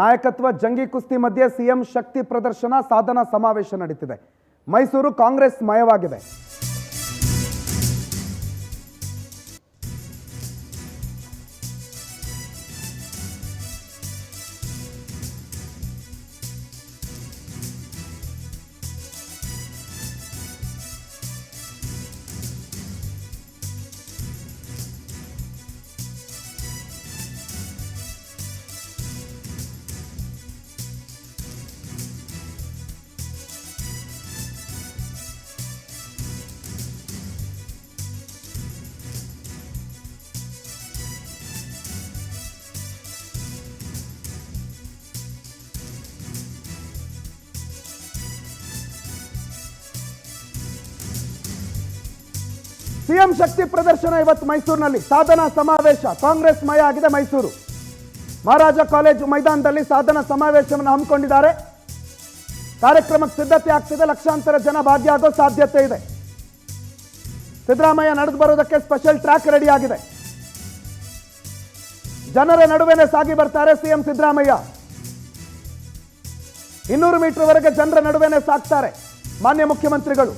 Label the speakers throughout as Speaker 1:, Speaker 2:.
Speaker 1: ನಾಯಕತ್ವ ಜಂಗಿ ಕುಸ್ತಿ ಮಧ್ಯೆ ಸಿಎಂ ಶಕ್ತಿ ಪ್ರದರ್ಶನ ಸಾಧನಾ ಸಮಾವೇಶ ನಡೆಯುತ್ತಿದೆ. ಮೈಸೂರು ಕಾಂಗ್ರೆಸ್ ಮಯವಾಗಿದೆ. ಸಿಎಂ ಶಕ್ತಿ ಪ್ರದರ್ಶನ ಇವತ್ತು ಮೈಸೂರಿನಲ್ಲಿ ಸಾಧನಾ ಸಮಾವೇಶ. ಕಾಂಗ್ರೆಸ್ ಮಯ ಆಗಿದೆ ಮೈಸೂರು. ಮಹಾರಾಜ ಕಾಲೇಜು ಮೈದಾನದಲ್ಲಿ ಸಾಧನಾ ಸಮಾವೇಶವನ್ನು ಹಮ್ಮಿಕೊಂಡಿದ್ದಾರೆ. ಕಾರ್ಯಕ್ರಮಕ್ಕೆ ಸಿದ್ಧತೆ ಆಗ್ತಿದೆ. ಲಕ್ಷಾಂತರ ಜನ ಭಾಗಿಯಾಗೋ ಸಾಧ್ಯತೆ ಇದೆ. ಸಿದ್ದರಾಮಯ್ಯ ನಡೆದು ಬರೋದಕ್ಕೆ ಸ್ಪೆಷಲ್ ಟ್ರ್ಯಾಕ್ ರೆಡಿ ಆಗಿದೆ. ಜನರ ನಡುವೆನೆ ಸಾಗಿ ಬರ್ತಾರೆ ಸಿಎಂ ಸಿದ್ದರಾಮಯ್ಯ. 200 ಮೀಟರ್ ವರೆಗೆ ಜನರ ನಡುವೆನೆ ಸಾಕ್ತಾರೆ ಮಾನ್ಯ ಮುಖ್ಯಮಂತ್ರಿಗಳು.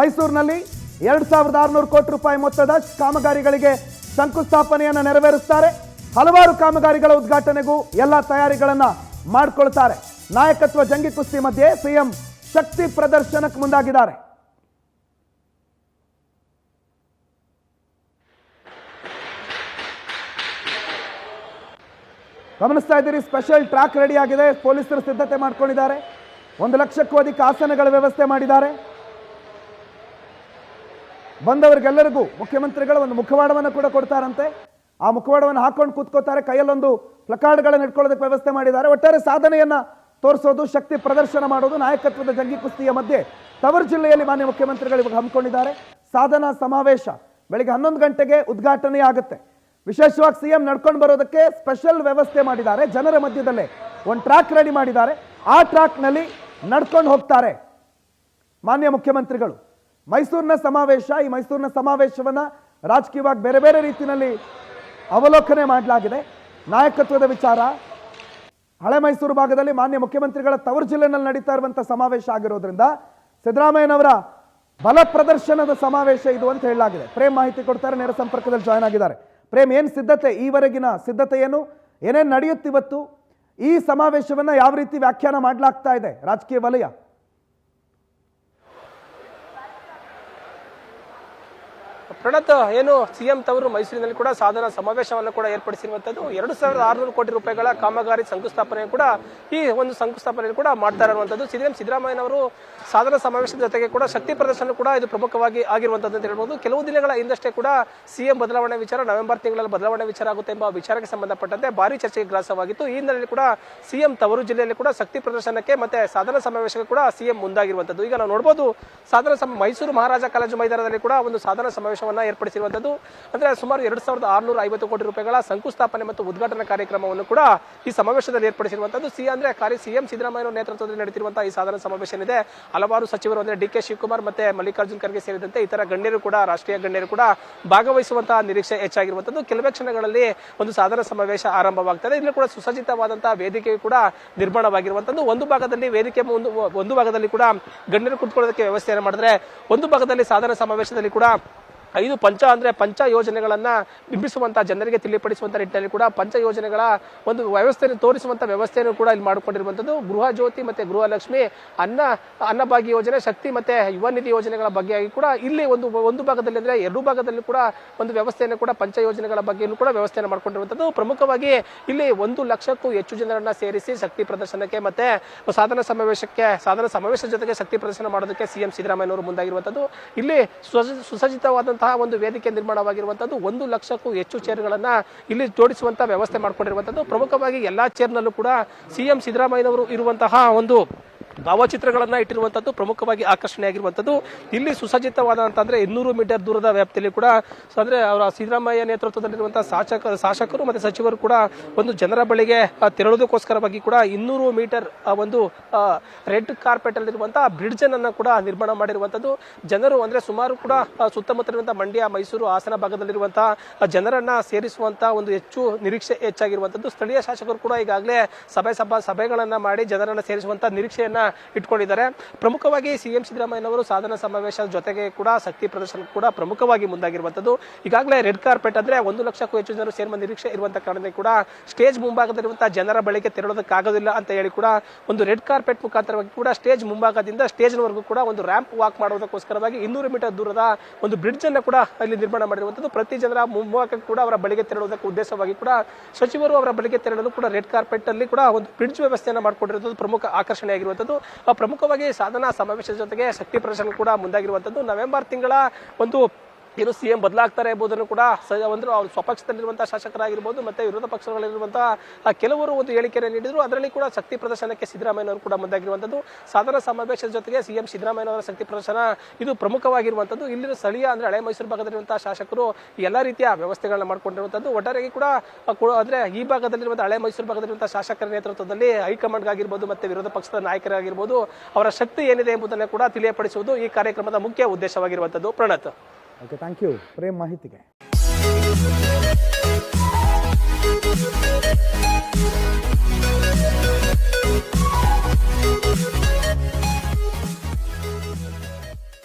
Speaker 1: ಮೈಸೂರಿನಲ್ಲಿ 2600 ಕೋಟಿ ರೂಪಾಯಿ ಮೊತ್ತದ ಕಾಮಗಾರಿಗಳಿಗೆ ಶಂಕುಸ್ಥಾಪನೆಯನ್ನು ನೆರವೇರಿಸುತ್ತಾರೆ. ಹಲವಾರು ಕಾಮಗಾರಿಗಳ ಉದ್ಘಾಟನೆಗೂ ಎಲ್ಲ ತಯಾರಿಗಳನ್ನ ಮಾಡಿಕೊಳ್ತಾರೆ. ನಾಯಕತ್ವ ಜಂಗಿ ಕುಸ್ತಿ ಮಧ್ಯೆ ಸಿಎಂ ಶಕ್ತಿ ಪ್ರದರ್ಶನಕ್ಕೆ ಮುಂದಾಗಿದ್ದಾರೆ. ಗಮನಿಸ್ತಾ ಇದ್ದೀರಿ, ಸ್ಪೆಷಲ್ ಟ್ರ್ಯಾಕ್ ರೆಡಿ ಆಗಿದೆ. ಪೊಲೀಸರು ಸಿದ್ಧತೆ ಮಾಡ್ಕೊಂಡಿದ್ದಾರೆ. 1 ಲಕ್ಷಕ್ಕೂ ಅಧಿಕ ಆಸನಗಳ ವ್ಯವಸ್ಥೆ ಮಾಡಿದ್ದಾರೆ. ಬಂದವರಿಗೆಲ್ಲರಿಗೂ ಮುಖ್ಯಮಂತ್ರಿಗಳು ಒಂದು ಮುಖವಾಡವನ್ನು ಕೂಡ ಕೊಡ್ತಾರಂತೆ. ಆ ಮುಖವಾಡವನ್ನು ಹಾಕೊಂಡು ಕೂತ್ಕೋತಾರೆ. ಕೈಯಲ್ಲೊಂದು ಪ್ಲಕಾರ್ಡ್ಗಳನ್ನು ಇಟ್ಕೊಳ್ಳೋದಕ್ಕೆ ವ್ಯವಸ್ಥೆ ಮಾಡಿದ್ದಾರೆ. ಒಟ್ಟಾರೆ ಸಾಧನೆಯನ್ನ ತೋರಿಸೋದು, ಶಕ್ತಿ ಪ್ರದರ್ಶನ ಮಾಡೋದು ನಾಯಕತ್ವದ ಜಂಗಿ ಕುಸ್ತಿಯ ಮಧ್ಯೆ ತವರು ಜಿಲ್ಲೆಯಲ್ಲಿ ಮಾನ್ಯ ಮುಖ್ಯಮಂತ್ರಿಗಳು ಇವಾಗ ಹಮ್ಮಿಕೊಂಡಿದ್ದಾರೆ. ಸಾಧನಾ ಸಮಾವೇಶ ಬೆಳಿಗ್ಗೆ 11 ಗಂಟೆಗೆ ಉದ್ಘಾಟನೆ ಆಗುತ್ತೆ. ವಿಶೇಷವಾಗಿ ಸಿಎಂ ನಡ್ಕೊಂಡು ಬರೋದಕ್ಕೆ ಸ್ಪೆಷಲ್ ವ್ಯವಸ್ಥೆ ಮಾಡಿದ್ದಾರೆ. ಜನರ ಮಧ್ಯದಲ್ಲೇ ಒಂದು ಟ್ರ್ಯಾಕ್ ರೆಡಿ ಮಾಡಿದ್ದಾರೆ. ಆ ಟ್ರ್ಯಾಕ್ನಲ್ಲಿ ನಡ್ಕೊಂಡು ಹೋಗ್ತಾರೆ ಮಾನ್ಯ ಮುಖ್ಯಮಂತ್ರಿಗಳು. ಮೈಸೂರಿನ ಸಮಾವೇಶ, ಈ ಮೈಸೂರಿನ ಸಮಾವೇಶವನ್ನು ರಾಜಕೀಯವಾಗಿ ಬೇರೆ ಬೇರೆ ರೀತಿಯಲ್ಲಿ ಅವಲೋಕನೆ ಮಾಡಲಾಗಿದೆ. ನಾಯಕತ್ವದ ವಿಚಾರ, ಹಳೆ ಮೈಸೂರು ಭಾಗದಲ್ಲಿ ಮಾನ್ಯ ಮುಖ್ಯಮಂತ್ರಿಗಳ ತವರು ಜಿಲ್ಲೆನಲ್ಲಿ ನಡೀತಾ ಇರುವಂಥ ಸಮಾವೇಶ ಆಗಿರೋದ್ರಿಂದ ಸಿದ್ದರಾಮಯ್ಯನವರ ಬಲ ಪ್ರದರ್ಶನದ ಸಮಾವೇಶ ಇದು ಅಂತ ಹೇಳಲಾಗಿದೆ. ಪ್ರೇಮ್ ಮಾಹಿತಿ ಕೊಡ್ತಾರೆ, ನೇರ ಸಂಪರ್ಕದಲ್ಲಿ ಜಾಯ್ನ್ ಆಗಿದ್ದಾರೆ. ಪ್ರೇಮ್, ಏನು ಸಿದ್ಧತೆ, ಈವರೆಗಿನ ಸಿದ್ಧತೆ ಏನು, ಏನೇನು ನಡೆಯುತ್ತಿವತ್ತು, ಈ ಸಮಾವೇಶವನ್ನು ಯಾವ ರೀತಿ ವ್ಯಾಖ್ಯಾನ ಮಾಡಲಾಗ್ತಾ ಇದೆ ರಾಜಕೀಯ ವಲಯ?
Speaker 2: ಪ್ರಣತ್, ಏನು ಸಿಎಂ ತವರು ಮೈಸೂರಿನಲ್ಲಿ ಕೂಡ ಸಾಧನಾ ಸಮಾವೇಶವನ್ನು ಕೂಡ ಏರ್ಪಡಿಸಿರುವಂತದ್ದು 2600 ಕೋಟಿ ರೂಪಾಯಿಗಳ ಕಾಮಗಾರಿ ಶಂಕುಸ್ಥಾಪನೆ ಕೂಡ ಈ ಒಂದು ಶಂಕುಸ್ಥಾಪನೆ ಕೂಡ ಮಾಡ್ತಾ ಇರುವಂತದ್ದು. ಸಿಎಂ ಸಿದ್ದರಾಮಯ್ಯನವರು ಸಾಧನಾ ಸಮಾವೇಶದ ಜೊತೆಗೆ ಕೂಡ ಶಕ್ತಿ ಪ್ರದರ್ಶನ ಕೂಡ ಇದು ಪ್ರಮುಖವಾಗಿ ಆಗಿರುವಂತದ್ದು ಅಂತ ಹೇಳ್ಬೋದು. ಕೆಲವು ದಿನಗಳ ಹಿಂದಷ್ಟೇ ಕೂಡ ಸಿಎಂ ಬದಲಾವಣೆ ವಿಚಾರ, ನವೆಂಬರ್ ತಿಂಗಳಲ್ಲಿ ಬದಲಾವಣೆ ವಿಚಾರ ಆಗುತ್ತೆ ಎಂಬ ವಿಚಾರಕ್ಕೆ ಸಂಬಂಧಪಟ್ಟಂತೆ ಭಾರಿ ಚರ್ಚೆಗೆ ಗ್ರಾಸವಾಗಿತ್ತು. ಈ ಹಿನ್ನೆಲೆಯಲ್ಲಿ ಕೂಡ ಸಿಎಂ ತವರು ಜಿಲ್ಲೆಯಲ್ಲಿ ಕೂಡ ಶಕ್ತಿ ಪ್ರದರ್ಶನಕ್ಕೆ ಮತ್ತೆ ಸಾಧನಾ ಸಮಾವೇಶಕ್ಕೆ ಕೂಡ ಸಿಎಂ ಮುಂದಾಗಿರುವಂತದ್ದು. ಈಗ ನಾವು ನೋಡಬಹುದು, ಮೈಸೂರು ಮಹಾರಾಜ ಕಾಲೇಜು ಮೈದಾನದಲ್ಲಿ ಕೂಡ ಒಂದು ಸಾಧನಾ ಸಮಾವೇಶ ಏರ್ಪಡಿಸಿರುವಂತದ್ದು. ಅಂದ್ರೆ ಸುಮಾರು 2650 ಕೋಟಿ ರೂಪಾಯಿಗಳ ಶಂಕುಸ್ಥಾಪನೆ ಮತ್ತು ಉದ್ಘಾಟನಾ ಕಾರ್ಯಕ್ರಮವನ್ನು ಕೂಡ ಈ ಸಮಾವೇಶದಲ್ಲಿ ಏರ್ಪಡಿಸಿರುವಂತದ್ದು. ಸಿಎಂ ಸಿದ್ದರಾಮಯ್ಯ ನೇತೃತ್ವದಲ್ಲಿ ನಡೆಯುತ್ತಿರುವಂತಹ ಈ ಸಾಧನಾ ಸಮಾವೇಶ ಏನಿದೆ, ಹಲವಾರು ಸಚಿವರು ಅಂದ್ರೆ ಡಿ ಕೆ ಶಿವಕುಮಾರ್ ಮತ್ತೆ ಮಲ್ಲಿಕಾರ್ಜುನ್ ಖರ್ಗೆ ಸೇರಿದಂತೆ ಇತರ ಗಣ್ಯರು ಕೂಡ, ರಾಷ್ಟ್ರೀಯ ಗಣ್ಯರು ಕೂಡ ಭಾಗವಹಿಸುವಂತಹ ನಿರೀಕ್ಷೆ ಹೆಚ್ಚಾಗಿರುವಂತದ್ದು. ಕೆಲವೇ ಕ್ಷಣಗಳಲ್ಲಿ ಒಂದು ಸಾಧನಾ ಸಮಾವೇಶ ಆರಂಭವಾಗ್ತದೆ. ಇಲ್ಲಿ ಕೂಡ ಸುಸಜ್ಜಿತವಾದಂತಹ ವೇದಿಕೆ ಕೂಡ ನಿರ್ಮಾಣವಾಗಿರುವಂತದ್ದು. ಒಂದು ಭಾಗದಲ್ಲಿ ವೇದಿಕೆ, ಒಂದು ಭಾಗದಲ್ಲಿ ಕೂಡ ಗಣ್ಯರು ಕುತ್ಕೊಳ್ಳೋದಕ್ಕೆ ವ್ಯವಸ್ಥೆಯನ್ನು ಮಾಡಿದ್ರೆ, ಒಂದು ಭಾಗದಲ್ಲಿ ಸಾಧನಾ ಸಮಾವೇಶದಲ್ಲಿ ಕೂಡ 5 ಪಂಚ ಯೋಜನೆಗಳನ್ನ ಬಿಂಬಿಸುವಂತಹ, ಜನರಿಗೆ ತಿಳಿಪಡಿಸುವಂತ ನಿಟ್ಟಿನಲ್ಲಿ ಕೂಡ ಪಂಚ ಯೋಜನೆಗಳ ಒಂದು ವ್ಯವಸ್ಥೆಯನ್ನು ತೋರಿಸುವಂತ ವ್ಯವಸ್ಥೆಯನ್ನು ಕೂಡ ಇಲ್ಲಿ ಮಾಡಿಕೊಂಡಿರುವಂತದ್ದು. ಗೃಹ ಜ್ಯೋತಿ ಮತ್ತೆ ಗೃಹಲಕ್ಷ್ಮಿ, ಅನ್ನಭಾಗ್ಯ ಯೋಜನೆ, ಶಕ್ತಿ ಮತ್ತೆ ಯುವ ನಿಧಿ ಯೋಜನೆಗಳ ಬಗ್ಗೆ ಕೂಡ ಇಲ್ಲಿ ಒಂದು ಭಾಗದಲ್ಲಿ ಅಂದ್ರೆ 2 ಭಾಗದಲ್ಲಿ ಕೂಡ ಒಂದು ವ್ಯವಸ್ಥೆಯನ್ನು ಕೂಡ ಪಂಚ ಯೋಜನೆಗಳ ಬಗ್ಗೆ ಕೂಡ ವ್ಯವಸ್ಥೆಯನ್ನು ಮಾಡಿಕೊಂಡಿರುವಂತದ್ದು. ಪ್ರಮುಖವಾಗಿ ಇಲ್ಲಿ 1 ಲಕ್ಷಕ್ಕೂ ಹೆಚ್ಚು ಜನರನ್ನ ಸೇರಿಸಿ ಶಕ್ತಿ ಪ್ರದರ್ಶನಕ್ಕೆ ಮತ್ತೆ ಸಾಧನಾ ಸಮಾವೇಶದ ಜೊತೆಗೆ ಶಕ್ತಿ ಪ್ರದರ್ಶನ ಮಾಡೋದಕ್ಕೆ ಸಿಎಂ ಸಿದ್ದರಾಮಯ್ಯನವರು ಮುಂದಾಗಿರುವಂತದ್ದು. ಇಲ್ಲಿ ಸುಸಜ್ಜಿತವಾದ ಒಂದು ವೇದಿಕೆ ನಿರ್ಮಾಣವಾಗಿರುವಂತದ್ದು. 1 ಲಕ್ಷಕ್ಕೂ ಹೆಚ್ಚು ಚೇರ್ಗಳನ್ನ ಇಲ್ಲಿ ಜೋಡಿಸುವಂತ ವ್ಯವಸ್ಥೆ ಮಾಡಿಕೊಂಡಿರುವಂತದ್ದು. ಪ್ರಮುಖವಾಗಿ ಎಲ್ಲಾ ಚೇರ್ನಲ್ಲೂ ಕೂಡ ಸಿಎಂ ಸಿದ್ದರಾಮಯ್ಯನವರು ಇರುವಂತಹ ಒಂದು ಭಾವಚಿತ್ರಗಳನ್ನ ಇಟ್ಟಿರುವಂತದ್ದು ಪ್ರಮುಖವಾಗಿ ಆಕರ್ಷಣೆ ಆಗಿರುವಂತದ್ದು. ಇಲ್ಲಿ ಸುಸಜ್ಜಿತವಾದ ಅಂತಂದ್ರೆ 200 ಮೀಟರ್ ದೂರದ ವ್ಯಾಪ್ತಿಯಲ್ಲಿ ಕೂಡ ಅಂದ್ರೆ ಅವರ ಸಿದ್ದರಾಮಯ್ಯ ನೇತೃತ್ವದಲ್ಲಿರುವಂತಹ ಶಾಸಕರು ಮತ್ತೆ ಸಚಿವರು ಕೂಡ ಒಂದು ಜನರ ಬಳಿಗೆ ತೆರಳುವುದಕ್ಕೋಸ್ಕರವಾಗಿ ಕೂಡ 200 ಮೀಟರ್ ಒಂದು ರೆಡ್ ಕಾರ್ಪೆಟ್ ಅಲ್ಲಿರುವಂತಹ ಬ್ರಿಡ್ಜ್ ಅನ್ನ ಕೂಡ ನಿರ್ಮಾಣ ಮಾಡಿರುವಂತದ್ದು. ಜನರು ಅಂದ್ರೆ ಸುಮಾರು ಕೂಡ ಸುತ್ತಮುತ್ತಲಿರುವಂತಹ ಮಂಡ್ಯ, ಮೈಸೂರು, ಹಾಸನ ಭಾಗದಲ್ಲಿರುವಂತಹ ಜನರನ್ನ ಸೇರಿಸುವಂತಹ ಒಂದು ನಿರೀಕ್ಷೆ ಹೆಚ್ಚಾಗಿರುವಂತದ್ದು. ಸ್ಥಳೀಯ ಶಾಸಕರು ಕೂಡ ಈಗಾಗಲೇ ಸಭೆಗಳನ್ನ ಮಾಡಿ ಜನರನ್ನ ಸೇರಿಸುವಂತಹ ನಿರೀಕ್ಷೆಯನ್ನ ಇಟ್ಕೊಂಡಿದ್ದಾರೆ. ಪ್ರಮುಖವಾಗಿ ಸಿಎಂ ಸಿದ್ದರಾಮಯ್ಯನವರು ಸಾಧನಾ ಸಮಾವೇಶದ ಜೊತೆಗೆ ಕೂಡ ಶಕ್ತಿ ಪ್ರದರ್ಶನ ಕೂಡ ಪ್ರಮುಖವಾಗಿ ಮುಂದಾಗಿರುವಂತದ್ದು. ಈಗಾಗಲೇ ರೆಡ್ ಕಾರ್ಪೆಟ್ ಅಂದ್ರೆ 1 ಲಕ್ಷಕ್ಕೂ ಹೆಚ್ಚು ಜನರು ಸೇರುವ ನಿರೀಕ್ಷೆ ಇರುವಂತಹ ಕಾರಣದಿಂದ ಕೂಡ ಸ್ಟೇಜ್ ಮುಂಭಾಗದಲ್ಲಿರುವಂತಹ ಜನರ ಬಳಿಗೆ ತೆರಳೋದಕ್ಕಾಗೋದಿಲ್ಲ ಅಂತ ಹೇಳಿ ಕೂಡ ಒಂದು ರೆಡ್ ಕಾರ್ಪೆಟ್ ಮುಖಾಂತರವಾಗಿ ಕೂಡ ಸ್ಟೇಜ್ ಮುಂಭಾಗದಿಂದ ಸ್ಟೇಜ್ವರೆಗೂ ಕೂಡ ಒಂದು ರ್ಯಾಂಪ್ ವಾಕ್ ಮಾಡೋದಕ್ಕೋಸ್ಕರವಾಗಿ 200 ಮೀಟರ್ ದೂರದ ಒಂದು ಬ್ರಿಡ್ಜ್ ಅನ್ನು ಕೂಡ ಅಲ್ಲಿ ನಿರ್ಮಾಣ ಮಾಡಿರುವಂತದ್ದು. ಪ್ರತಿ ಜನರ ಮುಂಭಾಗಕ್ಕೆ ಕೂಡ ಅವರ ಬಳಿಗೆ ತೆರಳುವುದಕ್ಕೆ ಉದ್ದೇಶವಾಗಿ ಕೂಡ ಸಚಿವರು ಅವರ ಬಳಿಗೆ ತೆರಳಲು ಕೂಡ ರೆಡ್ ಕಾರ್ಪೆಟ್ ಅಲ್ಲಿ ಕೂಡ ಒಂದು ಬ್ರಿಡ್ಜ್ ವ್ಯವಸ್ಥೆಯನ್ನು ಮಾಡಿಕೊಂಡಿರುವುದು ಪ್ರಮುಖ ಆಕರ್ಷಣೆಯಾಗಿರುವಂತದ್ದು. ಪ್ರಮುಖವಾಗಿ ಸಾಧನಾ ಸಮಾವೇಶದ ಜೊತೆಗೆ ಶಕ್ತಿ ಪ್ರದರ್ಶನ ಕೂಡ ಮುಂದಾಗಿರುವಂತದ್ದು. ನವೆಂಬರ್ ತಿಂಗಳ ಒಂದು ಏನು ಸಿಎಂ ಬದಲಾಗ್ತಾರೆ ಎಂಬುದನ್ನು ಕೂಡ ಒಂದು ಅವ್ರ ಸ್ವಪಕ್ಷದಲ್ಲಿರುವಂತಹ ಶಾಸಕರಾಗಿರ್ಬೋದು ಮತ್ತೆ ವಿರೋಧ ಪಕ್ಷಗಳಲ್ಲಿರುವಂತಹ ಕೆಲವರು ಒಂದು ಹೇಳಿಕೆಯನ್ನು ನೀಡಿದ್ರು. ಅದರಲ್ಲಿ ಕೂಡ ಶಕ್ತಿ ಪ್ರದರ್ಶನಕ್ಕೆ ಸಿದ್ದರಾಮಯ್ಯನವರು ಕೂಡ ಮುಂದಾಗಿರುವಂತದ್ದು. ಸಾಧನಾ ಸಮಾವೇಶದ ಜೊತೆಗೆ ಸಿಎಂ ಸಿದ್ದರಾಮಯ್ಯನವರ ಶಕ್ತಿ ಪ್ರದರ್ಶನ ಇದು ಪ್ರಮುಖವಾಗಿರುವಂತದ್ದು. ಇಲ್ಲಿನ ಸ್ಥಳೀಯ ಅಂದ್ರೆ ಹಳೆ ಮೈಸೂರು ಭಾಗದಲ್ಲಿರುವಂತಹ ಶಾಸಕರು ಎಲ್ಲಾ ರೀತಿಯ ವ್ಯವಸ್ಥೆಗಳನ್ನ ಮಾಡ್ಕೊಂಡಿರುವಂತದ್ದು. ಒಟ್ಟಾರೆಯಾಗಿ ಕೂಡ ಅಂದ್ರೆ ಈ ಭಾಗದಲ್ಲಿರುವಂತಹ ಹಳೆ ಮೈಸೂರು ಭಾಗದಲ್ಲಿರುವಂತಹ ಶಾಸಕರ ನೇತೃತ್ವದಲ್ಲಿ ಹೈಕಮಾಂಡ್ ಆಗಿರ್ಬೋದು ಮತ್ತೆ ವಿರೋಧ ಪಕ್ಷದ ನಾಯಕರಾಗಿರ್ಬೋದು ಅವರ ಶಕ್ತಿ ಏನಿದೆ ಎಂಬುದನ್ನು ಕೂಡ ತಿಳಿಯಪಡಿಸುವುದು ಈ ಕಾರ್ಯಕ್ರಮದ ಮುಖ್ಯ ಉದ್ದೇಶವಾಗಿರುವಂತದ್ದು. ಪ್ರಣತ್.
Speaker 1: ಓಕೆ, ಥ್ಯಾಂಕ್ ಯು ಪ್ರೇಮ್ ಮಾಹಿತಿಗೆ.